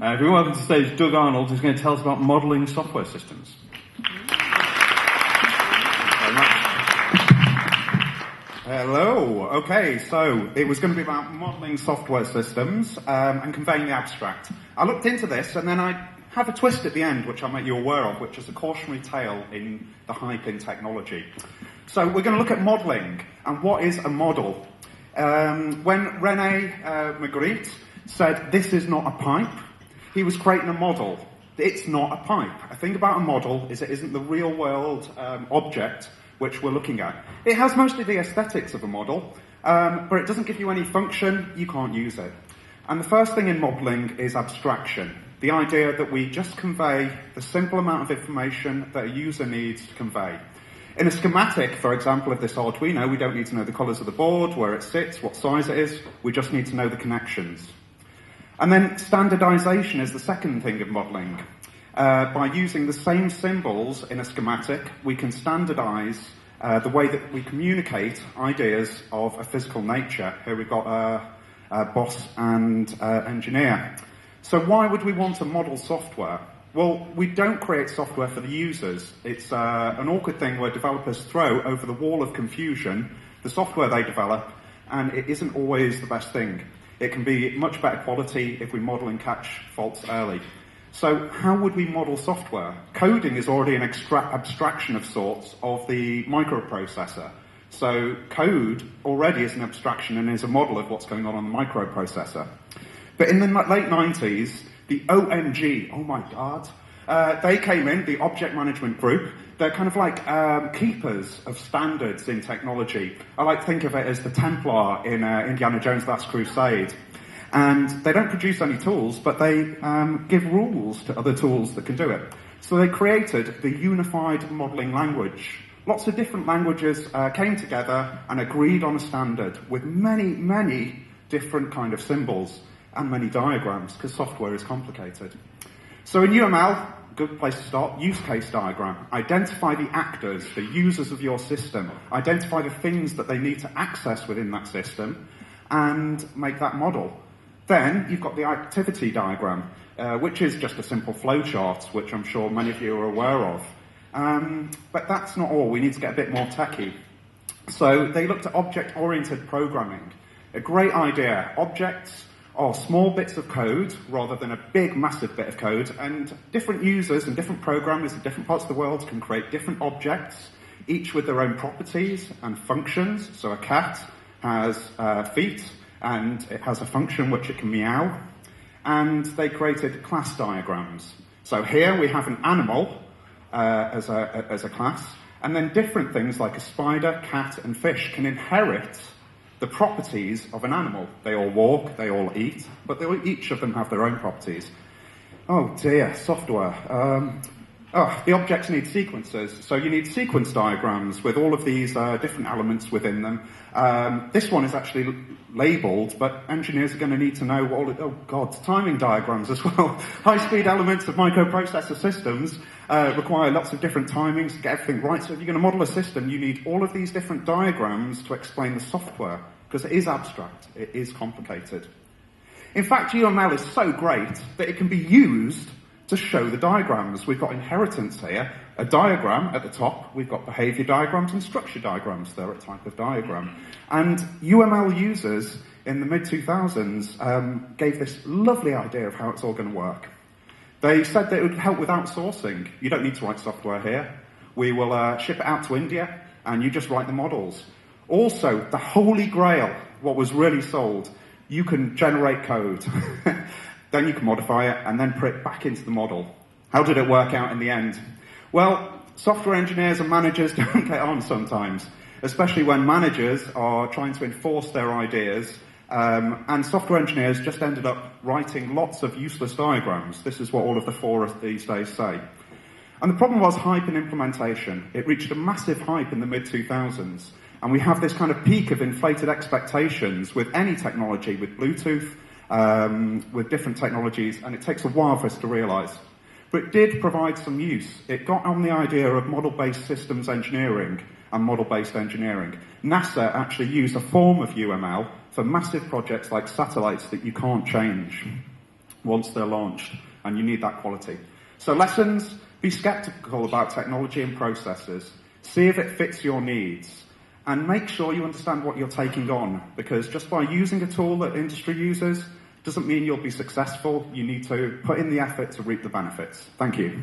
Everyone, welcome to the stage Doug Arnold, who's going to tell us about modelling software systems. Hello. Okay, so it was going to be about modelling software systems and conveying the abstract. I looked into this, and then I have a twist at the end, which I'll make you aware of, which is a cautionary tale in the hype in technology. So we're going to look at modelling, and what is a model? When René Magritte said, "This is not a pipe," he was creating a model. It's not a pipe. A thing about a model is it isn't the real-world object which we're looking at. It has mostly the aesthetics of a model, but it doesn't give you any function, you can't use it. And the first thing in modelling is abstraction. The idea that we just convey the simple amount of information that a user needs to convey. In a schematic, for example, of this Arduino, we don't need to know the colours of the board, where it sits, what size it is, we just need to know the connections. And then standardization is the second thing of modelling. By using the same symbols in a schematic, we can standardize the way that we communicate ideas of a physical nature. Here we've got boss and engineer. So why would we want to model software? Well, we don't create software for the users. It's an awkward thing where developers throw over the wall of confusion the software they develop, and it isn't always the best thing. It can be much better quality if we model and catch faults early. So how would we model software? Coding is already an abstraction of sorts of the microprocessor. So code already is an abstraction and is a model of what's going on the microprocessor. But in the late 90s, the OMG, oh my God, they came in, the Object Management Group. They're kind of like keepers of standards in technology. I like to think of it as the Templar in Indiana Jones' Last Crusade. And they don't produce any tools, but they give rules to other tools that can do it. So they created the unified modelling language. Lots of different languages came together and agreed on a standard with many, many different kind of symbols and many diagrams, because software is complicated. So in UML, good place to start, use case diagram. Identify the actors, the users of your system. Identify the things that they need to access within that system and make that model. Then you've got the activity diagram, which is just a simple flowchart, which I'm sure many of you are aware of. But that's not all. We need to get a bit more techy. So they looked at object-oriented programming. A great idea. Objects are small bits of code rather than a big, massive bit of code, and different users and different programmers in different parts of the world can create different objects, each with their own properties and functions. So a cat has feet, and it has a function which it can meow, and they created class diagrams. So here we have an animal as a class, and then different things like a spider, cat, and fish can inherit the properties of an animal. They all walk, they all eat, but each of them have their own properties. Oh dear, software. The objects need sequences, so you need sequence diagrams with all of these different elements within them. This one is actually labelled, but engineers are going to need to know timing diagrams as well. High-speed elements of microprocessor systems require lots of different timings to get everything right. So if you're going to model a system, you need all of these different diagrams to explain the software, because it is abstract, it is complicated. In fact, UML is so great that it can be used to show the diagrams. We've got inheritance here, a diagram at the top, we've got behavior diagrams and structure diagrams, they're a type of diagram. And UML users in the mid-2000s gave this lovely idea of how it's all going to work. They said that it would help with outsourcing. You don't need to write software here. We will ship it out to India, and you just write the models. Also, the holy grail, what was really sold, you can generate code. Then you can modify it and then put it back into the model. How did it work out in the end? Well, software engineers and managers don't get on sometimes, especially when managers are trying to enforce their ideas, and software engineers just ended up writing lots of useless diagrams. This is what all of the forums these days say. And the problem was hype and implementation. It reached a massive hype in the mid-2000s, and we have this kind of peak of inflated expectations with any technology, with Bluetooth, with different technologies, and it takes a while for us to realise. But it did provide some use. It got on the idea of model-based systems engineering and model-based engineering. NASA actually used a form of UML for massive projects like satellites that you can't change. once they're launched, and you need that quality. So lessons, be skeptical about technology and processes. See if it fits your needs. And make sure you understand what you're taking on, because just by using a tool that industry uses doesn't mean you'll be successful. You need to put in the effort to reap the benefits. Thank you.